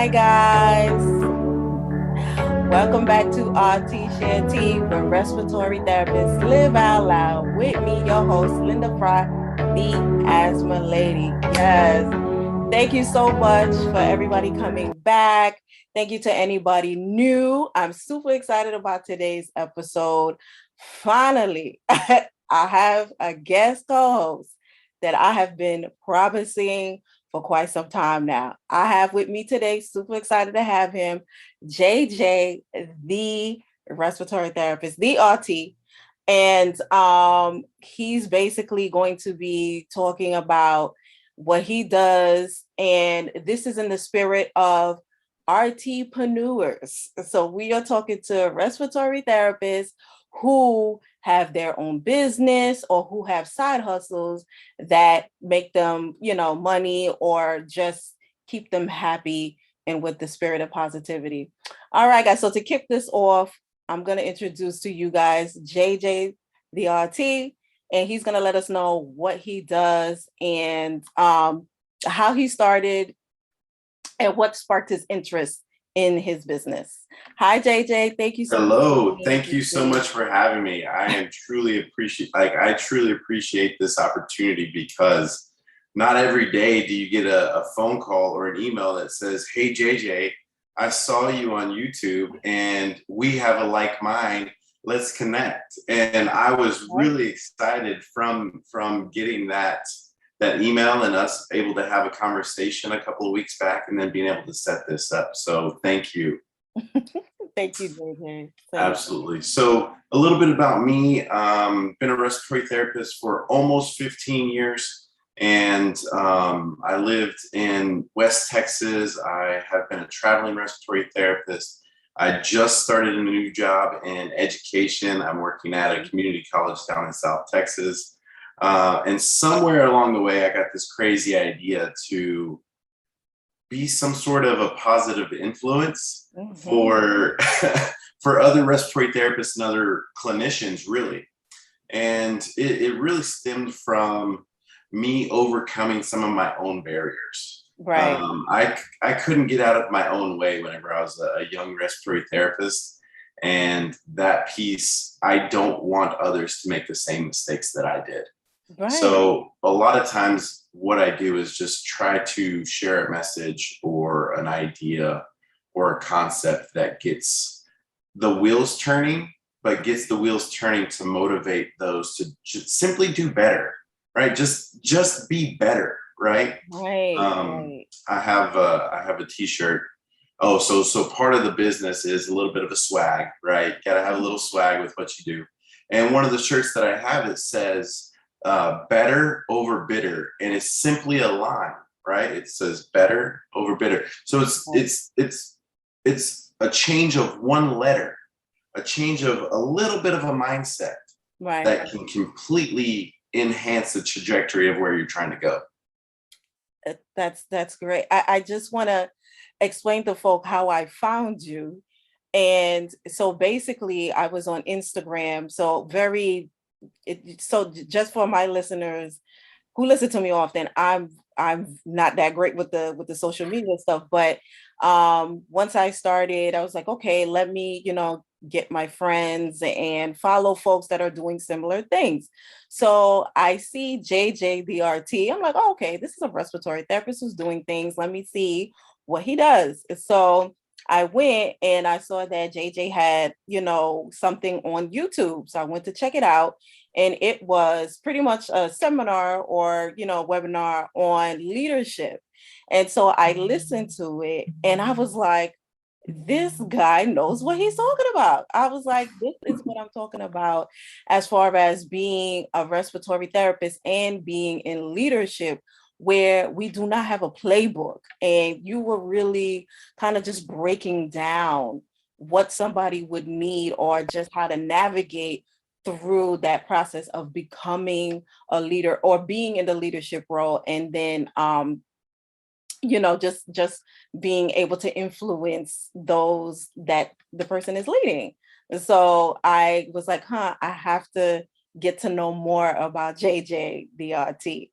Hi guys, welcome back to RT Share Tea with Respiratory Therapist Live Out Loud with me, your host Linda Fry, the Asthma Lady. Yes, thank you so much for everybody coming back. Thank you to anybody new. I'm super excited about today's episode. Finally, I have a guest co-host that I have been promising for quite some time now. I have with me today, super excited to have him, JJ, the respiratory therapist, the RT. And he's basically going to be talking about what he does. And this is in the spirit of RTpreneurs. So we are talking to respiratory therapists who have their own business or who have side hustles that make them, money or just keep them happy and with the spirit of positivity. All right, guys. So to kick this off, I'm going to introduce to you guys JJ, the RT, and he's going to let us know what he does and how he started and what sparked his interest in his business. Hi, JJ. Thank you so much. Hello. Thank you so much for having me. I truly appreciate this opportunity because not every day do you get a phone call or an email that says, "Hey, JJ, I saw you on YouTube and we have a like mind. Let's connect." And I was really excited from getting that email and us able to have a conversation a couple of weeks back and then being able to set this up. So thank you. Thank you, JJ. Absolutely. So a little bit about me. Been a respiratory therapist for almost 15 years. And I lived in West Texas. I have been a traveling respiratory therapist. I just started a new job in education. I'm working at a community college down in South Texas. And somewhere along the way, I got this crazy idea to be some sort of a positive influence for for other respiratory therapists and other clinicians, really. And it really stemmed from me overcoming some of my own barriers. Right. I couldn't get out of my own way whenever I was a young respiratory therapist. And that piece, I don't want others to make the same mistakes that I did. Right. So a lot of times what I do is just try to share a message or an idea or a concept that gets the wheels turning, but gets the wheels turning to motivate those to just simply do better, right? Just be better, right? Right. I have a t-shirt. Oh, so part of the business is a little bit of a swag, right? Got to have a little swag with what you do. And one of the shirts that I have, it says, better over bitter, and it's simply a line, right? It says better over bitter. So it's a change of one letter, a change of a little bit of a mindset, right, that can completely enhance the trajectory of where you're trying to go. That's great. I just want to explain to folk how I found you. And so basically I was on Instagram. So just for my listeners who listen to me often, I'm not that great with the social media stuff, but once I started, I was like, okay, let me, get my friends and follow folks that are doing similar things. So I see JJ the RT. I'm like, oh, okay, this is a respiratory therapist who's doing things. Let me see what he does. So I went and I saw that JJ had, something on YouTube. So I went to check it out. And it was pretty much a seminar or, webinar on leadership. And so I listened to it and I was like, this guy knows what he's talking about. I was like, this is what I'm talking about as far as being a respiratory therapist and being in leadership, where we do not have a playbook. And you were really kind of just breaking down what somebody would need or just how to navigate through that process of becoming a leader or being in the leadership role. And then, just being able to influence those that the person is leading. And so I was like, I have to get to know more about JJ, the RT.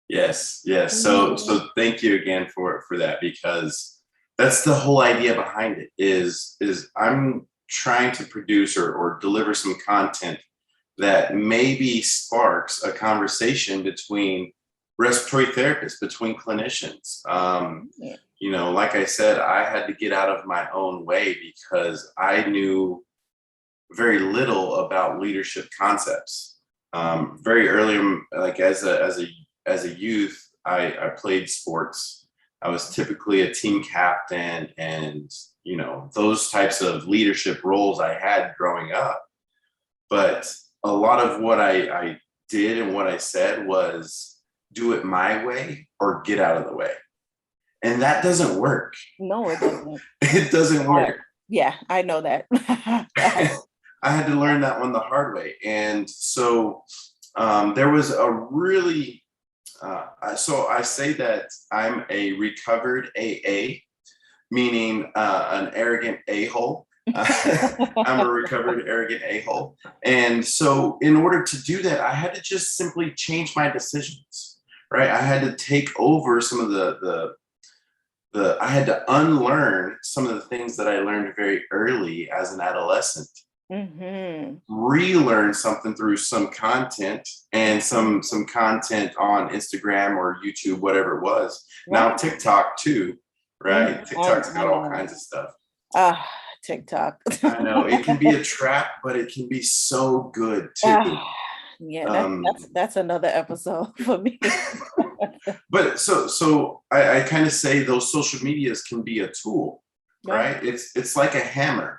Yes. So thank you again for that, because That's the whole idea behind it is I'm trying to produce or deliver some content that maybe sparks a conversation between respiratory therapists, between clinicians. Yeah. Like I said, I had to get out of my own way because I knew very little about leadership concepts. Very early, like as a youth, I played sports. I was typically a team captain, and those types of leadership roles I had growing up. But a lot of what I did and what I said was do it my way or get out of the way, and that doesn't work. No, it doesn't. It doesn't work. Yeah, I know that. I had to learn that one the hard way. And so there was a really, so I say that I'm a recovered AA, meaning an arrogant a-hole. I'm a recovered arrogant a-hole. And so in order to do that, I had to just simply change my decisions, right? I had to take over some of I had to unlearn some of the things that I learned very early as an adolescent, relearn something through some content and some content on Instagram or YouTube, whatever it was. Now TikTok too, right? TikTok's got all kinds of stuff. TikTok. I know it can be a trap, but it can be so good too. Yeah, that's another episode for me. But so I kind of say those social medias can be a tool, right? It's like a hammer,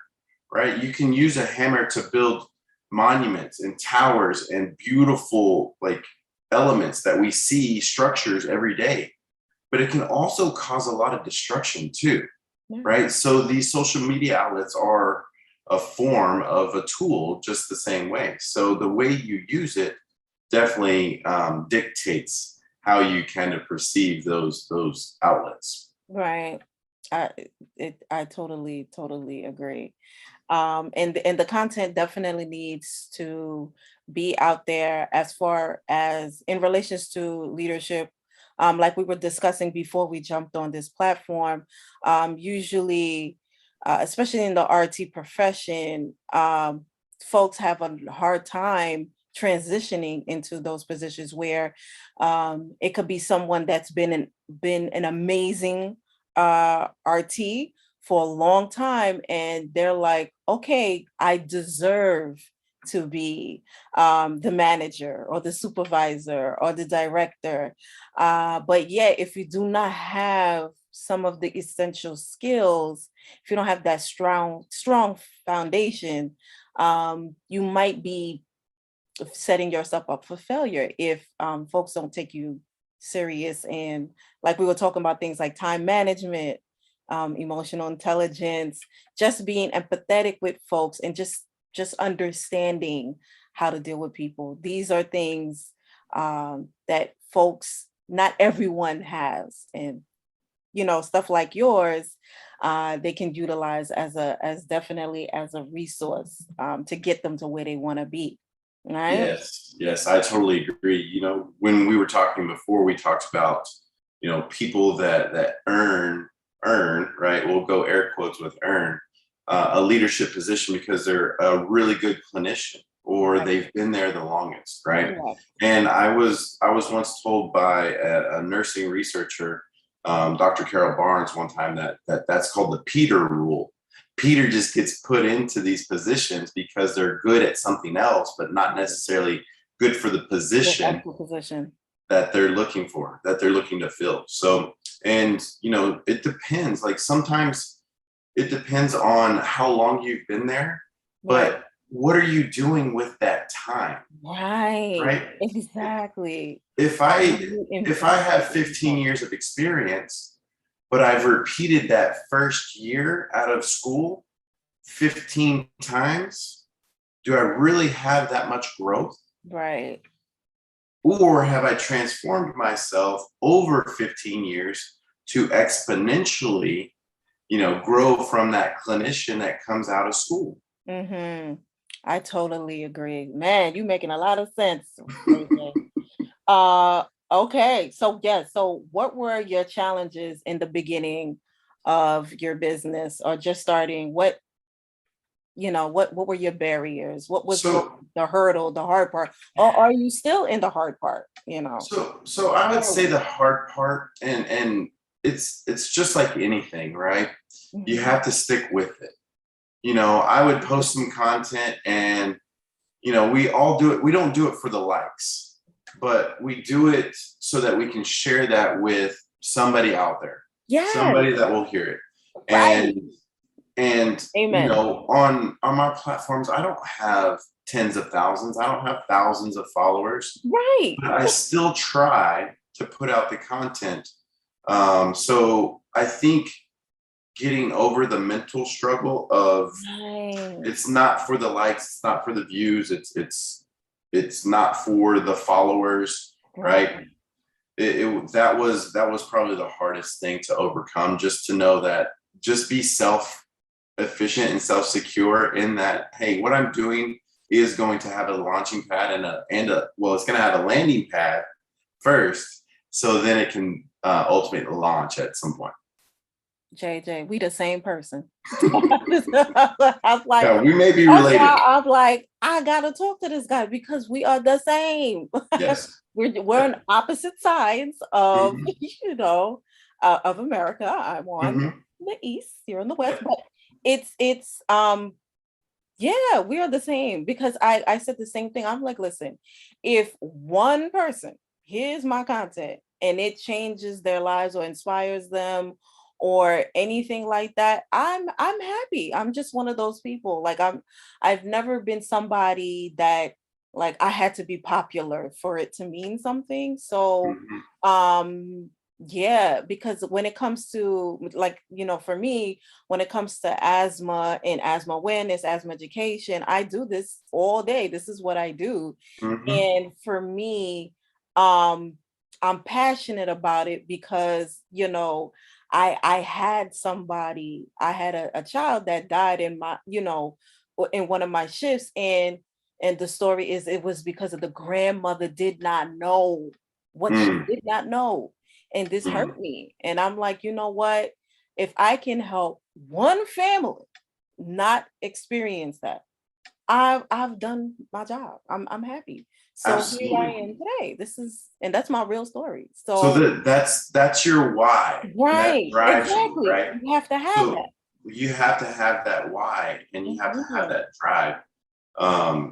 right? You can use a hammer to build monuments and towers and beautiful like elements that we see, structures every day. But it can also cause a lot of destruction too, right? So these social media outlets are a form of a tool just the same way. So the way you use it definitely dictates how you kind of perceive those outlets. Right. I totally agree. And the content definitely needs to be out there as far as in relations to leadership. Like we were discussing before we jumped on this platform, usually, especially in the RT profession, folks have a hard time transitioning into those positions where it could be someone that's been an amazing RT for a long time, and they're like, okay, I deserve to be the manager or the supervisor or the director. But yet, if you do not have some of the essential skills, if you don't have that strong foundation, you might be setting yourself up for failure if folks don't take you serious. And like we were talking about things like time management, emotional intelligence, just being empathetic with folks, and just understanding how to deal with people. These are things that folks, not everyone has, and stuff like yours, they can utilize as definitely as a resource to get them to where they want to be. Right. Yes, I totally agree. When we were talking before, we talked about, people that earn, right? We'll go air quotes with earn a leadership position because they're a really good clinician or they've been there the longest, right? Yeah. And I was once told by a nursing researcher, Dr. Carol Barnes, one time that's called the Peter rule. Peter just gets put into these positions because they're good at something else, but not necessarily good for the position that they're looking for, that they're looking to fill. So, and it depends. Like sometimes it depends on how long you've been there, but what are you doing with that time? Right. Exactly. If I have 15 years of experience, but I've repeated that first year out of school 15 times, do I really have that much growth? Right. Or have I transformed myself over 15 years to exponentially, grow from that clinician that comes out of school? I totally agree. Man, you're making a lot of sense. Okay. So what were your challenges in the beginning of your business or just starting? What were your barriers? What was So the hurdle, the hard part? Or are you still in the hard part? so I would say the hard part, and it's just like anything, right? You Mhm. have to stick with it. I would post some content, and we all do it. We don't do it for the likes, but we do it so that we can share that with somebody out there, Yes, somebody that will hear it. right. And Amen. on my platforms, I don't have tens of thousands. I don't have thousands of followers, Right. but I still try to put out the content. So I think getting over the mental struggle of, Right. it's not for the likes, it's not for the views, it's not for the followers, Right. right? That was probably the hardest thing to overcome, just to know that, just be self efficient and self secure in that, hey, what I'm doing is going to have a launching pad and a well, it's going to have a landing pad first, so then it can ultimately launch at some point. JJ, we the same person. I was like, Yeah, we may be that's related. why I'm like, I gotta talk to this guy because we are the same. Yes. We're Yeah. on opposite sides of, Hmm. of America. I'm on Hmm. the east, you're on the west, Yep. but it's yeah, we are the same because I said the same thing. I'm like, listen, if one person hears my content and it changes their lives or inspires them or anything like that, I'm happy. I'm just one of those people. Like I've never been somebody that like I had to be popular for it to mean something. So Hmm. um yeah, because when it comes to like, for me, when it comes to asthma and asthma awareness, asthma education, I do this all day. This is what I do. Hmm. And for me, um, I'm passionate about it because, I had somebody, I had a child that died in my, in one of my shifts. And the story is it was because of the grandmother did not know what she Mm. did not know. And this Mm. hurt me. And I'm like, you know what? If I can help one family not experience that, I've done my job. I'm happy. So here I Absolutely. am today. And that's my real story. So So that's your why, and that right, drives you, exactly. right? You have to have So that. you have to have that why, and you have to have Mhm. that drive.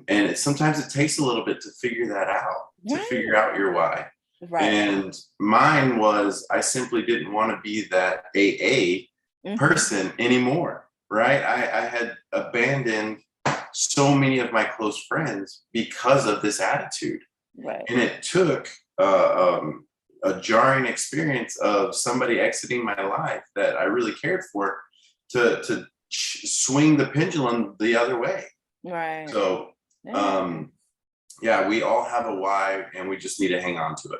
And sometimes it takes a little bit to figure that out, to figure Right. out your why. Right. And mine was, I simply didn't want to be that AA Hmm. person anymore, right? I had abandoned so many of my close friends because of this attitude. Right. And it took a jarring experience of somebody exiting my life that I really cared for to swing the pendulum the other way. Right. So, Yeah. um, yeah, we all have a why, and we just need to hang on to it.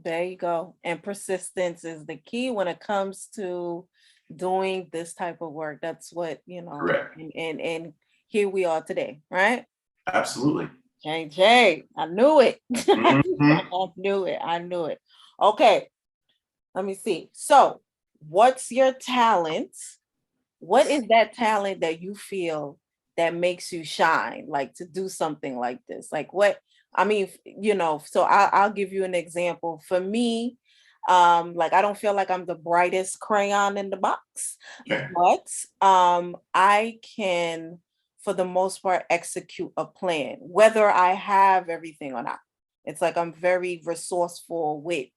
There you go. And persistence is the key when it comes to doing this type of work. That's what, Correct. and here we are today, right? Absolutely. JJ, I knew it. Hmm. I knew it. I knew it. Okay, let me see. So, what's your talent? What is that talent that you feel that makes you shine, like to do something like this? Like what? I mean, so I'll give you an example. For me, like I don't feel like I'm the brightest crayon in the box, Okay. but I can, for the most part, execute a plan, whether I have everything or not. It's like I'm very resourceful with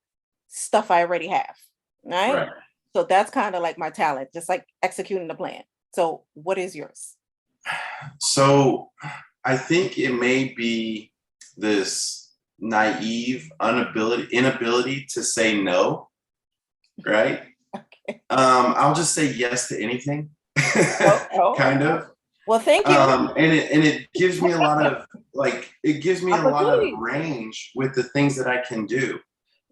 stuff I already have. Right. Right. So that's kind of like my talent, just like executing the plan. So what is yours? So I think it may be this naive inability to say no, right? Okay. I'll just say yes to anything, Oh, oh, kind oh. of. Well, thank you. And it gives me a lot of, it gives me a lot of Opportunities. range with the things that I can do.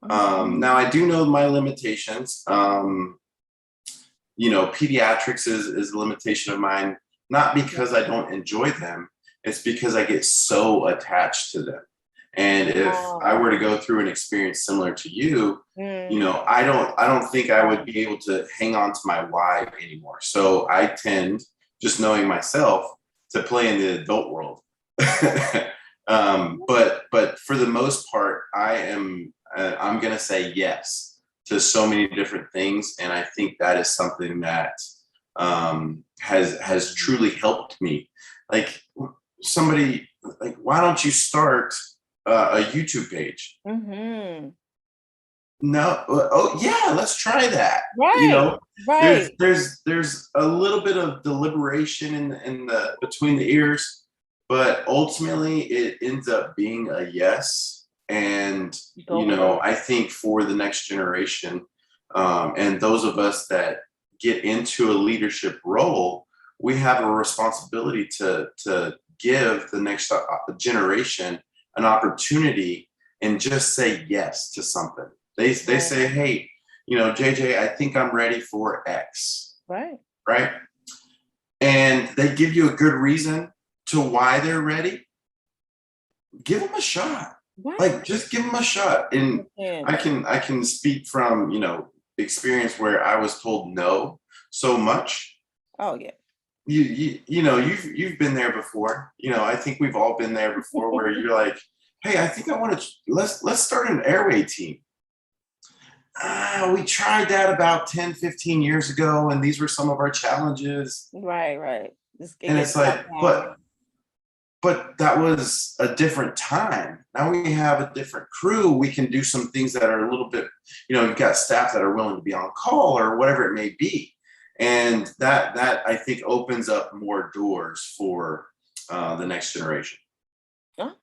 Now Mhm. I do know my limitations. Pediatrics is a limitation of mine, not because I don't enjoy them, it's because I get so attached to them. And if I Oh. were to go through an experience similar to you, you Mm. know, I don't think I would be able to hang on to my why anymore. So I tend, just knowing myself, to play in the adult world. But for the most part, I'm gonna say yes to so many different things, and I think that is something that has truly helped me. Like somebody, like, why don't you start a YouTube page? Mm-hmm. No, oh yeah, let's try that. You Right. know, there's Right. there's there's a little bit of deliberation in the between the ears, but ultimately it ends up being a yes. And Go for it. I think for the next generation, and those of us that get into a leadership role, we have a responsibility to give the next generation an opportunity and just say yes to something. They Right. say, hey, JJ, I think I'm ready for X, Right. right? And they give you a good reason to why they're ready. Give them a shot. Right. Like, just give them a shot. And I Chance. can I can speak from experience where I was told no so much. Oh yeah. You've been there before. I think we've all been there before, where you're like, hey, I think I want to let's start an airway team. We tried that about 10, 15 years ago, and these were some of our challenges. Right. Right. It And gets it's shut like, down. but that was a different time. Now we have a different crew. We can do some things that are a little bit, you've got staff that are willing to be on call or whatever it may be. And that I think opens up more doors for the next generation. Huh?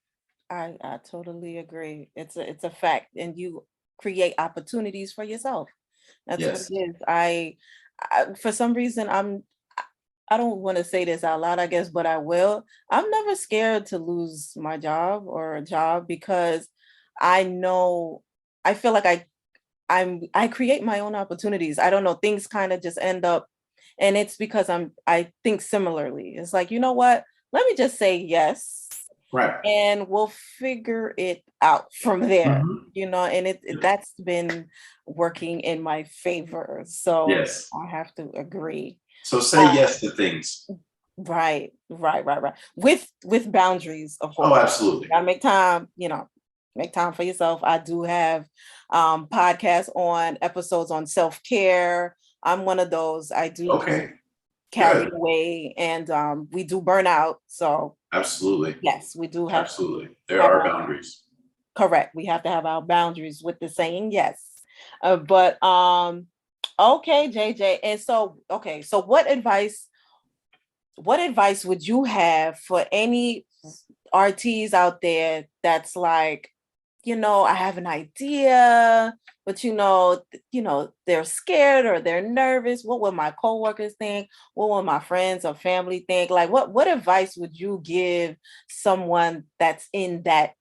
I totally agree. It's a fact, and you create opportunities for yourself. That's what it Yes. is. I for some reason I don't want to say this out loud, I guess, but I will. I'm never scared to lose my job or a job because I know I feel like I create my own opportunities. I don't know, things kind of just end up, and it's because I think similarly. It's like, you know what? Let me just say yes Right. and we'll figure it out from there. Mhm. And that's been working in my favor. So Yes. I have to agree. So say Uh, yes to things. right, right, right, right. With boundaries, of Oh, course. You absolutely. gotta make time for yourself. I do have podcasts on episodes on self-care. I'm one of those. I do get Okay. carried Good. away and we do burn out. So Absolutely. yes, we do have to Absolutely. There have are our boundaries. correct. We have to have our boundaries with the saying yes. But okay, JJ. And so okay, so what advice would you have for any RTs out there that's like, I have an idea, but they're scared or they're nervous. What will my coworkers think? What will my friends or family think? Like what advice would you give someone that's in that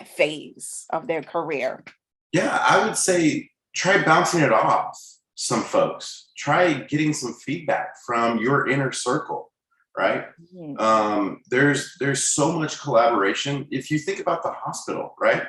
phase of their career? Yeah, I would say try bouncing it off some folks. Try getting some feedback from your inner circle, right? Mhm, There's so much collaboration. If you think about the hospital, right?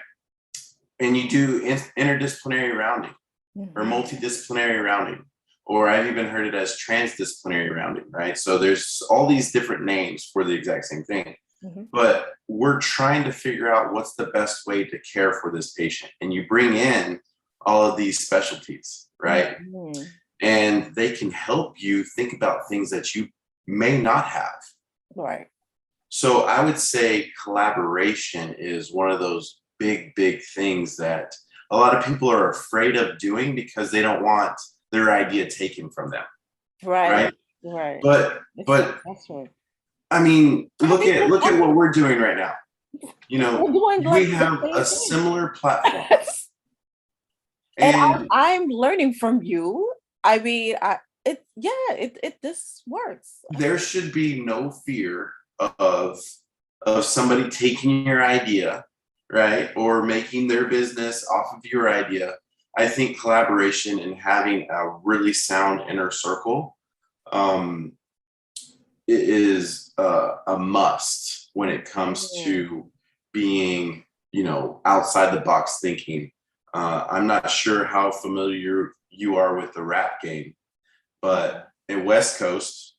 And you do interdisciplinary rounding or mhm, multidisciplinary rounding, or I've even heard it as transdisciplinary rounding, right? So there's all these different names for the exact same thing. mhm, But we're trying to figure out what's the best way to care for this patient. And you bring in all of these specialties, right? mhm. And they can help you think about things that you may not have. Right. So I would say collaboration is one of those big, big things that a lot of people are afraid of doing because they don't want their idea taken from them, Right. right? Right. But It's so but stressful. I mean, I look think at look I at think what we're doing right now. You know, we're doing we like the have a same thing. similar platform, And and I'm learning from you. I mean, it this works. there should be no fear of somebody taking your idea, right, or making their business off of your idea. I think collaboration and having a really sound inner circle um, is a must when it comes Mhm. to being outside the box thinking. I'm not sure how familiar you are with the rap game, but in West Coast,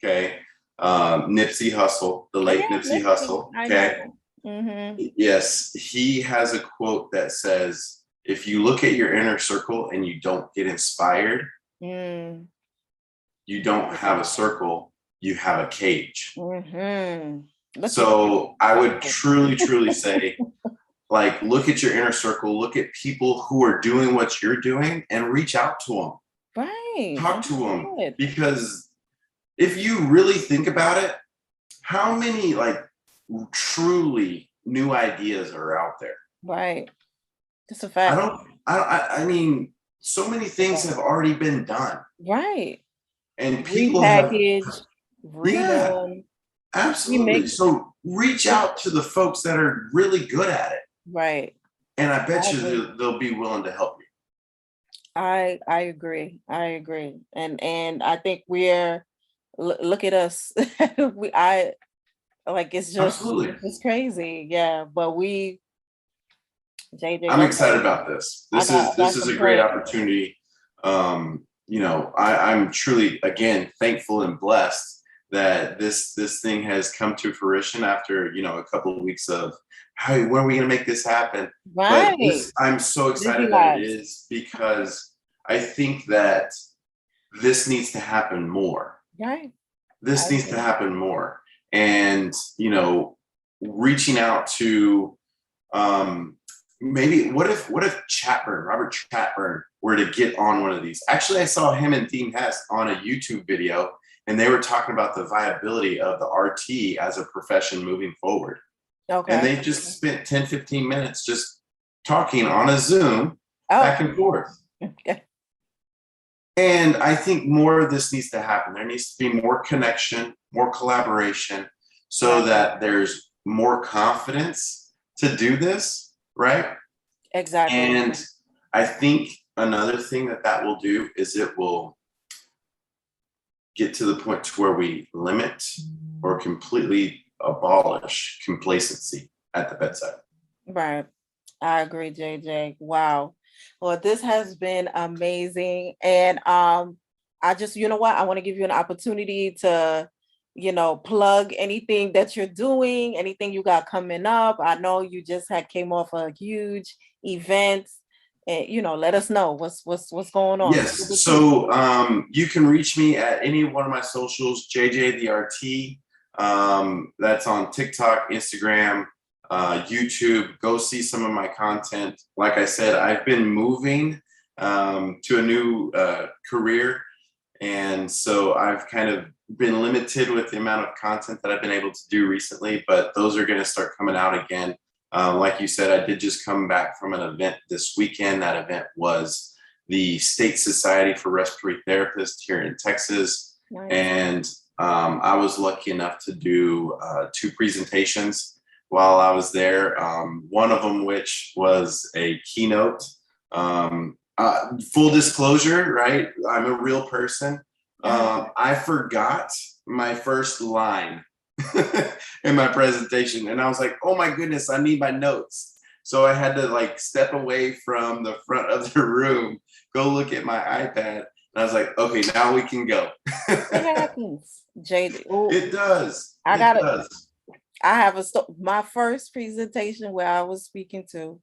okay, Nipsey Hussle, the Oh late yeah, Nipsey Nipsey, Hussle, I okay, know. Mm-hmm. yes, he has a quote that says, "If you look at your inner circle and you don't get inspired, Mm. you don't have a circle, you have a cage." Mm-hmm. Look at So I would you. truly, truly say, like, look at your inner circle, look at people who are doing what you're doing and reach out to them, Right. talk And to you them. should. Because if you really think about it, how many like truly new ideas are out there? Right. Just a I fact. don't, I mean, so many things have already been done Right. and people have, Repackage, yeah, redone, absolutely. remix. So reach out to the folks that are really good at it. Right. And I bet I you agree. they'll be willing to help you. I agree. I agree. And I think we're look at us. I like Absolutely. it's just crazy. Yeah. But JJ, I'm don't excited about this. I This got is some a great plans. opportunity. I'm truly again thankful and blessed that this thing has come to fruition after a couple of weeks of hey, when are we going to make this happen? But Right. this I'm so Busy excited that it lives. is because I think that this needs to happen more. Right. I This needs to agree. happen more, and reaching out to maybe what if Robert Chatburn were to get on one of these? Actually, I saw him and Dean Hess on a YouTube video, and they were talking about the viability of the RT as a profession moving forward. And Okay. they just spent 10, 15 minutes just talking on a Zoom Oh, back and forth. okay. And I think more of this needs to happen. There needs to be more connection, more collaboration, so Right. that there's more confidence to do this, right? Exactly. And I think another thing that will do is it will get to the point to where we limit or completely abolish complacency at the bedside. Right. I agree, JJ. Wow. Well, this has been amazing. And I just, you know what? I want to give you an opportunity to, plug anything that you're doing, anything you got coming up. I know you just had came off a huge event. And let us know what's going on. Spill the Yes. tea. So you can reach me at any one of my socials, JJ the RT. That's on TikTok, Instagram, YouTube. Go see some of my content. Like I said, I've been moving to a new career. And so I've kind of been limited with the amount of content that I've been able to do recently, but those are going to start coming out again. Like you said, I did just come back from an event this weekend. That event was the State Society for Respiratory Therapists here in Texas. Nice. And I was lucky enough to do 2 presentations while I was there. One of them, which was a keynote. Full disclosure, right? I'm a real person. Uh-huh. I forgot my first line in my presentation, and I was like, "Oh my goodness, I need my notes." So I had to like step away from the front of the room, go look at my iPad, and I was like, "Okay, now we can go." It happens, JD. Oh, It does. I It got it. does. I have my first presentation where I was speaking to.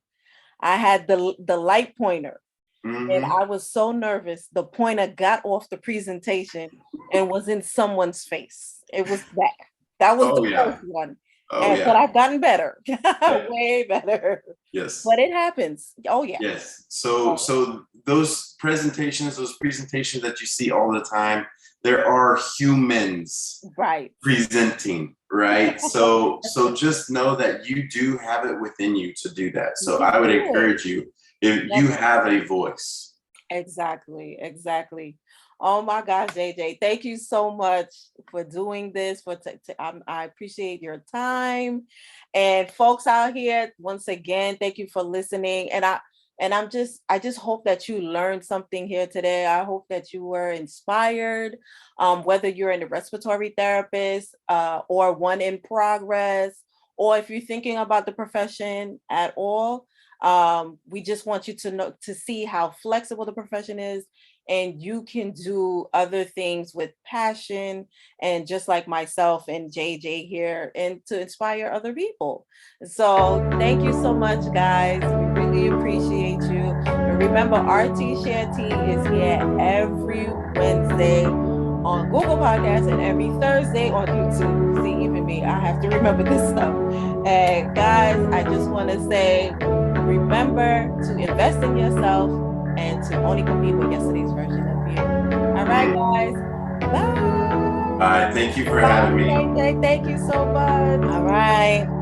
I had the light pointer. And Hmm. I was so nervous. The pointer got off the presentation and was in someone's face. It was that. That was Oh the yeah. first one. Oh But yeah. I've gotten better. Yeah. Way better. Yes. But it happens. Oh yeah. Yes. So Oh, so those presentations that you see all the time, there are humans right. presenting, right? So just know that you do have it within you to do that. So You I would do it. encourage you, if you Love it. have a voice. Exactly. Exactly. Oh my gosh, JJ, thank you so much for doing this. I appreciate your time, and folks out here. Once again, thank you for listening. I just hope that you learned something here today. I hope that you were inspired. Whether you're in a respiratory therapist, or one in progress, or if you're thinking about the profession at all, we just want you to know, to see how flexible the profession is, and you can do other things with passion, and just like myself and JJ here, and to inspire other people. So thank you so much, guys. We really appreciate you. And remember, RT Share Tea is here every Wednesday on Google Podcasts and every Thursday on YouTube. See, even me, I have to remember this stuff. And guys, I just want to say, remember to invest in yourself and to only compete with yesterday's version of you. All right, guys. Bye. Bye. Thank you for having me. Thank you so much. All right.